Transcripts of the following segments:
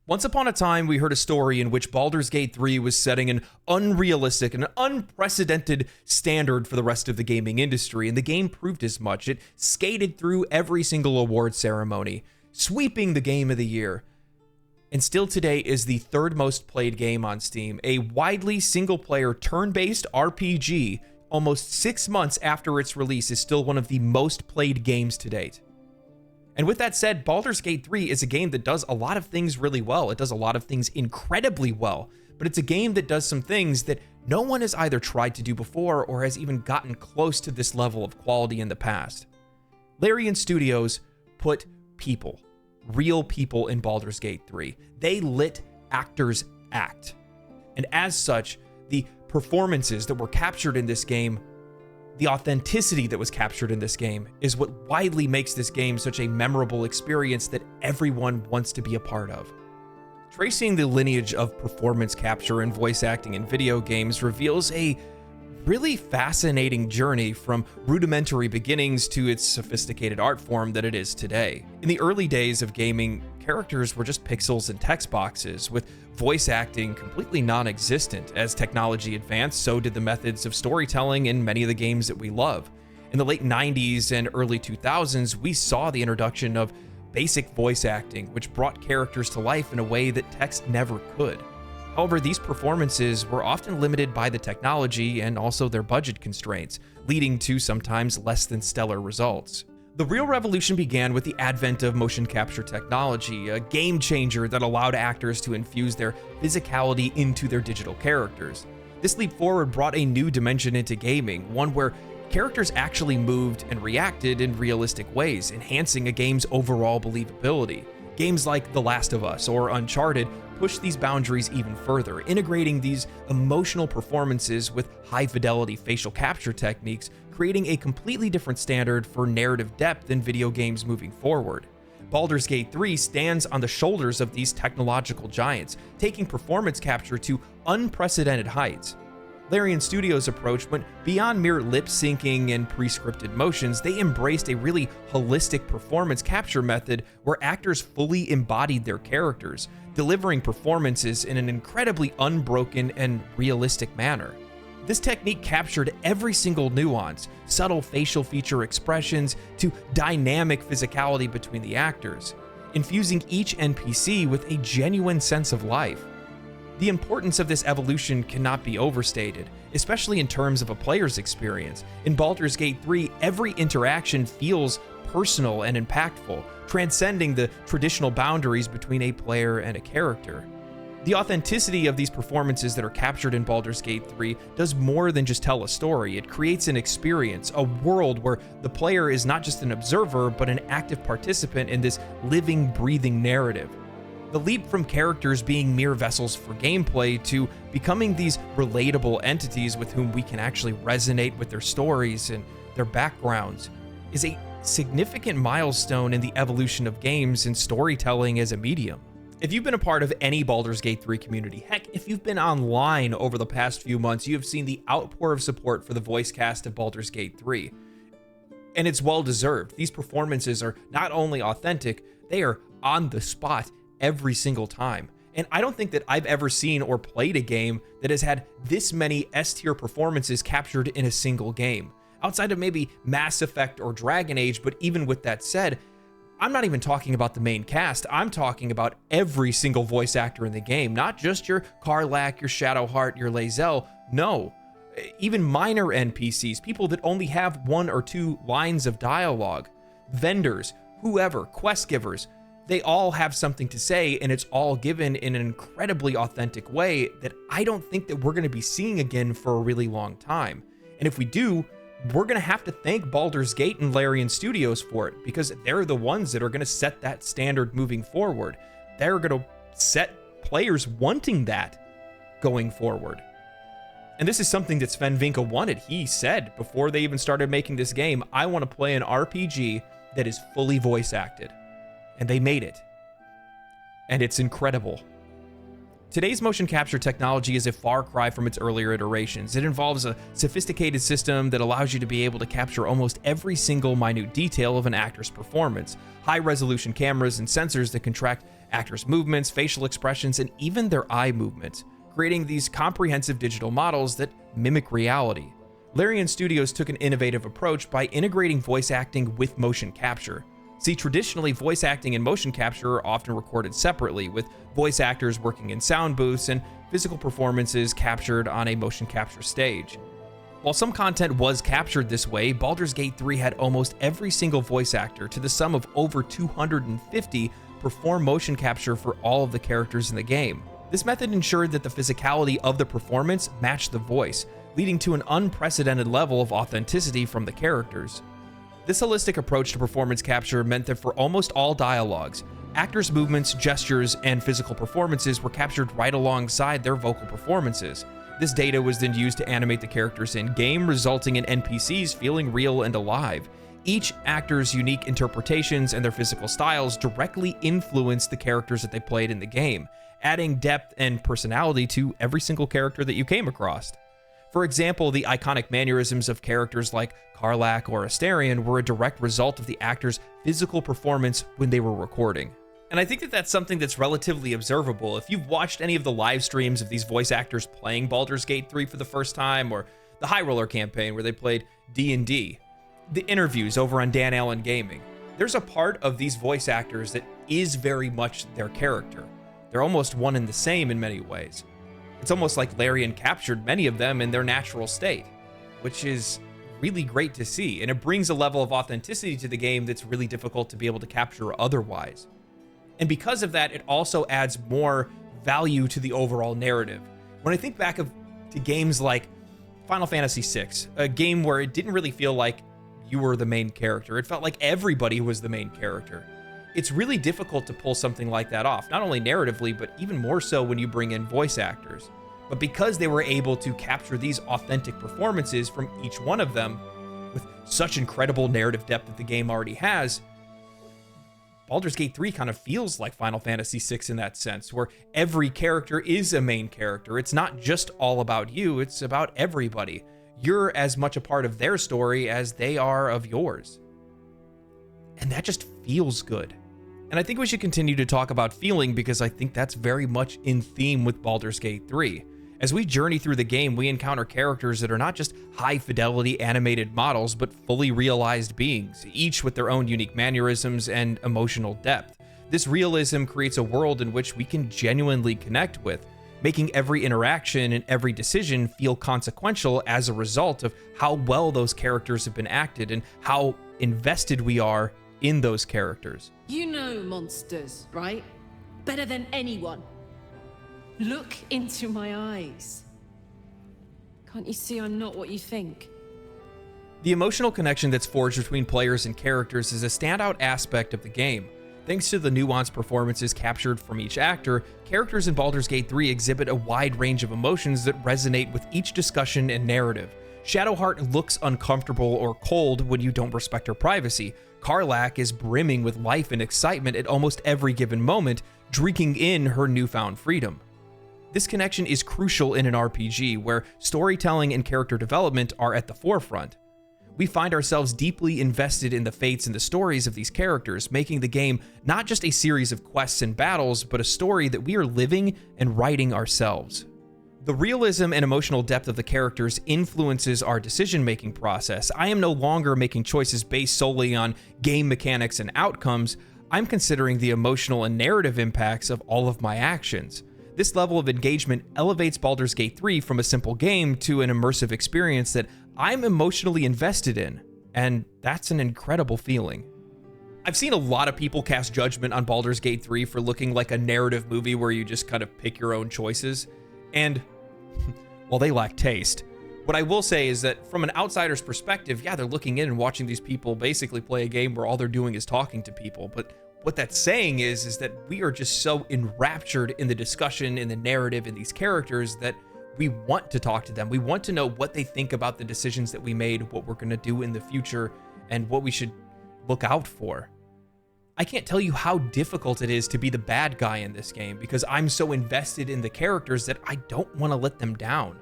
Once upon a time, we heard a story in which Baldur's Gate 3 was setting an unrealistic and unprecedented standard for the rest of the gaming industry, and the game proved as much. It skated through every single award ceremony, sweeping the game of the year, and still today is the third most played game on Steam, a widely single-player turn-based RPG. Almost 6 months after its release is still one of the most played games to date. And with that said, Baldur's Gate 3 is a game that does a lot of things really well. It does a lot of things incredibly well, but it's a game that does some things that no one has either tried to do before or has even gotten close to this level of quality in the past. Larian Studios put people, real people, in Baldur's Gate 3. They let actors act. And as such, the performances that were captured in this game, the authenticity that was captured in this game, is what widely makes this game such a memorable experience that everyone wants to be a part of. Tracing the lineage of performance capture and voice acting in video games reveals a really fascinating journey from rudimentary beginnings to its sophisticated art form that it is today. In the early days of gaming, characters were just pixels and text boxes, with voice acting completely non-existent. As technology advanced, so did the methods of storytelling in many of the games that we love. In the late 90s and early 2000s, we saw the introduction of basic voice acting, which brought characters to life in a way that text never could. However, these performances were often limited by the technology and also their budget constraints, leading to sometimes less than stellar results. The real revolution began with the advent of motion capture technology, a game changer that allowed actors to infuse their physicality into their digital characters. This leap forward brought a new dimension into gaming, one where characters actually moved and reacted in realistic ways, enhancing a game's overall believability. Games like The Last of Us or Uncharted push these boundaries even further, integrating these emotional performances with high-fidelity facial capture techniques, creating a completely different standard for narrative depth in video games moving forward. Baldur's Gate 3 stands on the shoulders of these technological giants, taking performance capture to unprecedented heights. Larian Studios' approach went beyond mere lip-syncing and pre-scripted motions. They embraced a really holistic performance capture method where actors fully embodied their characters, delivering performances in an incredibly unbroken and realistic manner. This technique captured every single nuance, subtle facial feature expressions to dynamic physicality between the actors, infusing each NPC with a genuine sense of life. The importance of this evolution cannot be overstated, especially in terms of a player's experience. In Baldur's Gate 3, every interaction feels personal and impactful, transcending the traditional boundaries between a player and a character. The authenticity of these performances that are captured in Baldur's Gate 3 does more than just tell a story. It creates an experience, a world where the player is not just an observer, but an active participant in this living, breathing narrative. The leap from characters being mere vessels for gameplay to becoming these relatable entities with whom we can actually resonate with their stories and their backgrounds is a significant milestone in the evolution of games and storytelling as a medium. If you've been a part of any Baldur's Gate 3 community, heck, if you've been online over the past few months, you have seen the outpour of support for the voice cast of Baldur's Gate 3. And it's well deserved. These performances are not only authentic, they are on the spot every single time. And I don't think that I've ever seen or played a game that has had this many S-tier performances captured in a single game. Outside of maybe Mass Effect or Dragon Age, but even with that said, I'm not even talking about the main cast. I'm talking about every single voice actor in the game, not just your Karlach, your Shadowheart, your Lae'zel. No, even minor NPCs, people that only have 1 or 2 lines of dialogue, vendors, whoever, quest givers, they all have something to say, and it's all given in an incredibly authentic way that I don't think that we're going to be seeing again for a really long time. And if we do, we're going to have to thank Baldur's Gate and Larian Studios for it, because they're the ones that are going to set that standard moving forward. They're going to set players wanting that going forward. And this is something that Sven Vinke wanted. He said before they even started making this game, I want to play an RPG that is fully voice acted. And they made it. And it's incredible. Today's motion capture technology is a far cry from its earlier iterations. It involves a sophisticated system that allows you to be able to capture almost every single minute detail of an actor's performance, high-resolution cameras and sensors that can track actors' movements, facial expressions, and even their eye movements, creating these comprehensive digital models that mimic reality. Larian Studios took an innovative approach by integrating voice acting with motion capture. See, traditionally, voice acting and motion capture are often recorded separately, with voice actors working in sound booths and physical performances captured on a motion capture stage. While some content was captured this way, Baldur's Gate 3 had almost every single voice actor, to the sum of over 250, perform motion capture for all of the characters in the game. This method ensured that the physicality of the performance matched the voice, leading to an unprecedented level of authenticity from the characters. This holistic approach to performance capture meant that for almost all dialogues, actors' movements, gestures, and physical performances were captured right alongside their vocal performances. This data was then used to animate the characters in-game, resulting in NPCs feeling real and alive. Each actor's unique interpretations and their physical styles directly influenced the characters that they played in the game, adding depth and personality to every single character that you came across. For example, the iconic mannerisms of characters like Karlach or Astarion were a direct result of the actor's physical performance when they were recording. And I think that that's something that's relatively observable. If you've watched any of the live streams of these voice actors playing Baldur's Gate 3 for the first time, or the High Roller campaign where they played D&D, the interviews over on Dan Allen Gaming, there's a part of these voice actors that is very much their character. They're almost one and the same in many ways. It's almost like Larian captured many of them in their natural state, which is really great to see, and it brings a level of authenticity to the game that's really difficult to be able to capture otherwise. And because of that, it also adds more value to the overall narrative. When I think back to games like Final Fantasy VI, a game where it didn't really feel like you were the main character, it felt like everybody was the main character. It's really difficult to pull something like that off, not only narratively, but even more so when you bring in voice actors. But because they were able to capture these authentic performances from each one of them with such incredible narrative depth that the game already has, Baldur's Gate 3 kind of feels like Final Fantasy VI in that sense, where every character is a main character. It's not just all about you, it's about everybody. You're as much a part of their story as they are of yours. And that just feels good. And I think we should continue to talk about feeling, because I think that's very much in theme with Baldur's Gate 3. As we journey through the game, we encounter characters that are not just high-fidelity animated models, but fully realized beings, each with their own unique mannerisms and emotional depth. This realism creates a world in which we can genuinely connect with, making every interaction and every decision feel consequential as a result of how well those characters have been acted and how invested we are in those characters. You know monsters, right? Better than anyone. Look into my eyes. Can't you see I'm not what you think? The emotional connection that's forged between players and characters is a standout aspect of the game. Thanks to the nuanced performances captured from each actor, characters in Baldur's Gate 3 exhibit a wide range of emotions that resonate with each discussion and narrative. Shadowheart looks uncomfortable or cold when you don't respect her privacy. Karlach is brimming with life and excitement at almost every given moment, drinking in her newfound freedom. This connection is crucial in an RPG where storytelling and character development are at the forefront. We find ourselves deeply invested in the fates and the stories of these characters, making the game not just a series of quests and battles, but a story that we are living and writing ourselves. The realism and emotional depth of the characters influences our decision-making process. I am no longer making choices based solely on game mechanics and outcomes. I'm considering the emotional and narrative impacts of all of my actions. This level of engagement elevates Baldur's Gate 3 from a simple game to an immersive experience that I'm emotionally invested in, and that's an incredible feeling. I've seen a lot of people cast judgment on Baldur's Gate 3 for looking like a narrative movie where you just kind of pick your own choices, and well, they lack taste. What I will say is that from an outsider's perspective, yeah, they're looking in and watching these people basically play a game where all they're doing is talking to people, but what that's saying is that we are just so enraptured in the discussion, in the narrative, in these characters that we want to talk to them. We want to know what they think about the decisions that we made, what we're going to do in the future, and what we should look out for. I can't tell you how difficult it is to be the bad guy in this game because I'm so invested in the characters that I don't want to let them down.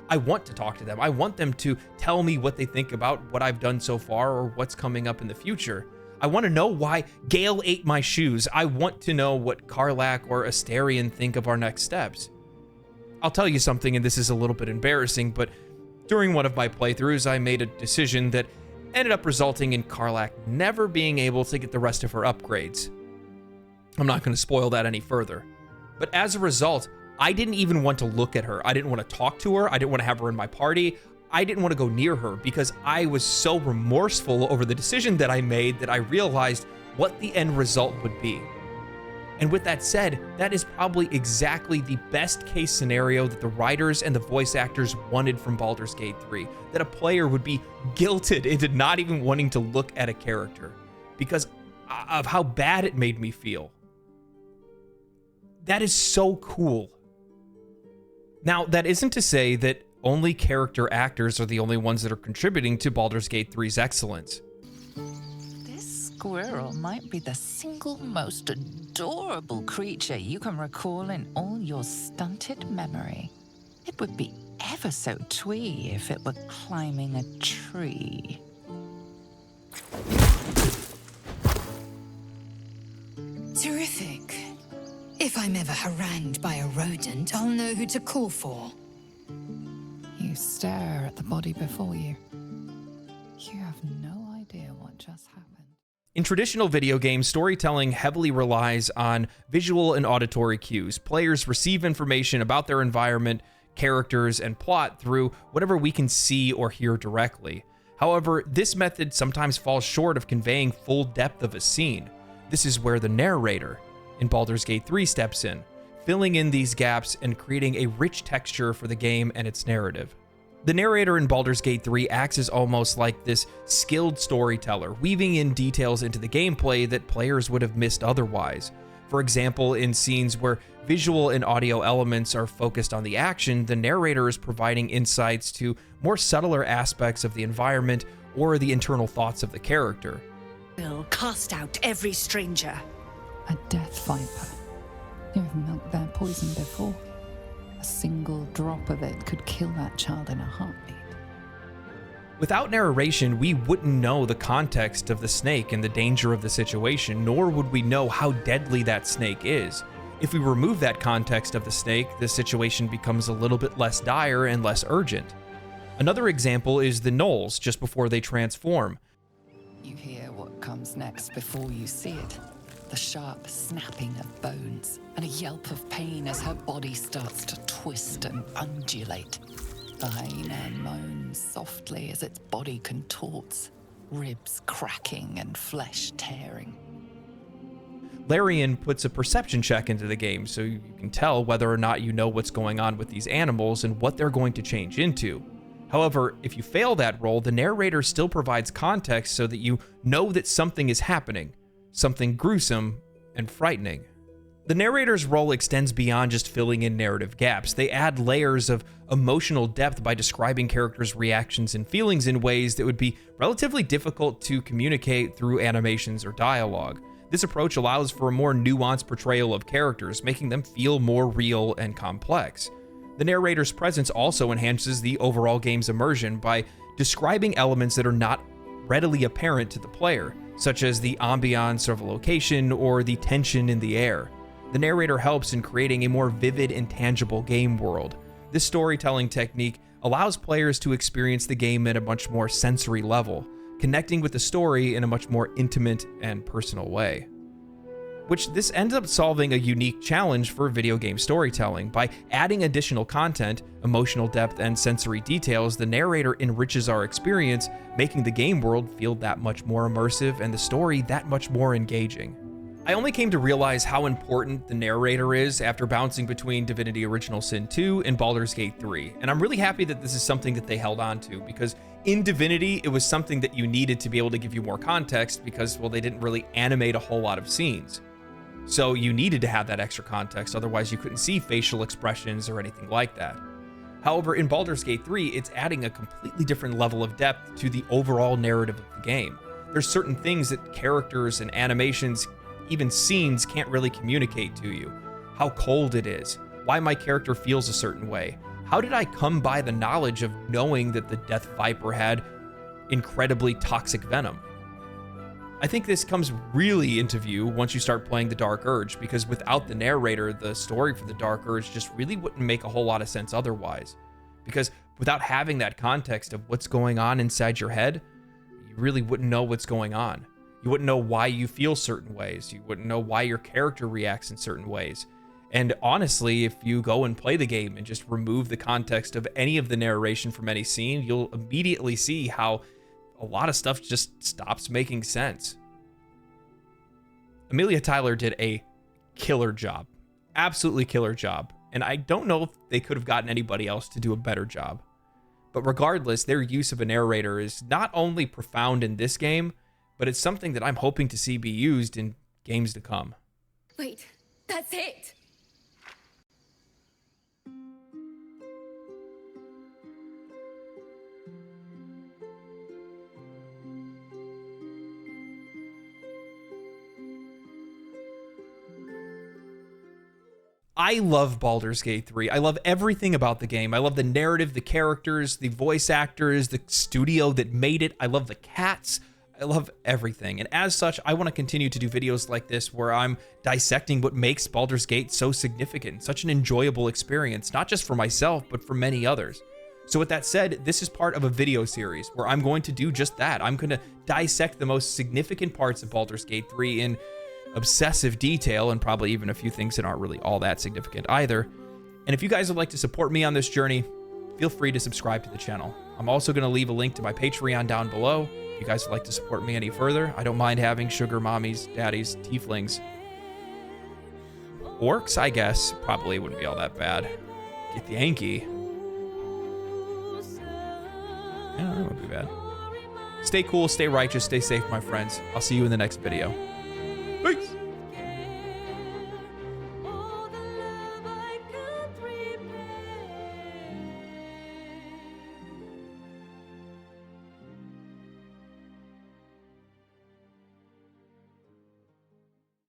I want to talk to them. I want them to tell me what they think about what I've done so far or what's coming up in the future. I want to know why Gale ate my shoes. I want to know what Karlach or Astarion think of our next steps. I'll tell you something, and this is a little bit embarrassing, but during one of my playthroughs, I made a decision that ended up resulting in Karlach never being able to get the rest of her upgrades. I'm not going to spoil that any further. But as a result, I didn't even want to look at her. I didn't want to talk to her. I didn't want to have her in my party. I didn't want to go near her because I was so remorseful over the decision that I made that I realized what the end result would be. And with that said, that is probably exactly the best case scenario that the writers and the voice actors wanted from Baldur's Gate 3, that a player would be guilted into not even wanting to look at a character because of how bad it made me feel. That is so cool. Now, that isn't to say that only character actors are the only ones that are contributing to Baldur's Gate 3's excellence. This squirrel might be the single most adorable creature you can recall in all your stunted memory. It would be ever so twee if it were climbing a tree. Terrific. If I'm ever harangued by a rodent, I'll know who to call for. You stare at the body before you. You have no idea what just happened. In traditional video games, storytelling heavily relies on visual and auditory cues. Players receive information about their environment, characters, and plot through whatever we can see or hear directly. However, this method sometimes falls short of conveying full depth of a scene. This is where the narrator in Baldur's Gate 3 steps in, filling in these gaps and creating a rich texture for the game and its narrative. The narrator in Baldur's Gate 3 acts as almost like this skilled storyteller, weaving in details into the gameplay that players would have missed otherwise. For example, in scenes where visual and audio elements are focused on the action, the narrator is providing insights to more subtler aspects of the environment or the internal thoughts of the character. Will cast out every stranger. A death viper. You've milked their poison before. A single drop of it could kill that child in a heartbeat. Without narration, we wouldn't know the context of the snake and the danger of the situation, nor would we know how deadly that snake is. If we remove that context of the snake, the situation becomes a little bit less dire and less urgent. Another example is the gnolls just before they transform. You hear what comes next before you see it. The sharp snapping of bones, and a yelp of pain as her body starts to twist and undulate. The hyena moans softly as its body contorts, ribs cracking and flesh tearing. Larian puts a perception check into the game so you can tell whether or not you know what's going on with these animals and what they're going to change into. However, if you fail that roll, the narrator still provides context so that you know that something is happening. Something gruesome and frightening. The narrator's role extends beyond just filling in narrative gaps. They add layers of emotional depth by describing characters' reactions and feelings in ways that would be relatively difficult to communicate through animations or dialogue. This approach allows for a more nuanced portrayal of characters, making them feel more real and complex. The narrator's presence also enhances the overall game's immersion by describing elements that are not readily apparent to the player, such as the ambiance of a location or the tension in the air. The narrator helps in creating a more vivid and tangible game world. This storytelling technique allows players to experience the game at a much more sensory level, connecting with the story in a much more intimate and personal way. Which this ends up solving a unique challenge for video game storytelling. By adding additional content, emotional depth, and sensory details, the narrator enriches our experience, making the game world feel that much more immersive and the story that much more engaging. I only came to realize how important the narrator is after bouncing between Divinity Original Sin 2 and Baldur's Gate 3, and I'm really happy that this is something that they held on to, because in Divinity, it was something that you needed to be able to give you more context because, well, they didn't really animate a whole lot of scenes. So you needed to have that extra context, otherwise you couldn't see facial expressions or anything like that. However, in Baldur's Gate 3, it's adding a completely different level of depth to the overall narrative of the game. There's certain things that characters and animations even scenes can't really communicate to you. How cold it is, why my character feels a certain way. How did I come by the knowledge of knowing that the Death Viper had incredibly toxic venom? I think this comes really into view once you start playing the Dark Urge, because without the narrator, the story for the Dark Urge just really wouldn't make a whole lot of sense otherwise. Because without having that context of what's going on inside your head, you really wouldn't know what's going on. You wouldn't know why you feel certain ways. You wouldn't know why your character reacts in certain ways. And honestly, if you go and play the game and just remove the context of any of the narration from any scene, you'll immediately see how a lot of stuff just stops making sense. Amelia Tyler did a killer job. Absolutely killer job. And I don't know if they could have gotten anybody else to do a better job. But regardless, their use of a narrator is not only profound in this game, but it's something that I'm hoping to see be used in games to come. Wait, that's it! I love Baldur's Gate 3. I love everything about the game. I love the narrative, the characters, the voice actors, the studio that made it. I love the cats. I love everything. And as such, I want to continue to do videos like this where I'm dissecting what makes Baldur's Gate so significant, such an enjoyable experience, not just for myself, but for many others. So with that said, this is part of a video series where I'm going to do just that. I'm going to dissect the most significant parts of Baldur's Gate 3 in obsessive detail, and probably even a few things that aren't really all that significant either. And if you guys would like to support me on this journey, feel free to subscribe to the channel. I'm also going to leave a link to my Patreon down below. If you guys would like to support me any further, I don't mind having sugar mommies, daddies, tieflings. Orcs, I guess, probably wouldn't be all that bad. Get the Yankee. Yeah, that wouldn't be bad. Stay cool, stay righteous, stay safe, my friends. I'll see you in the next video.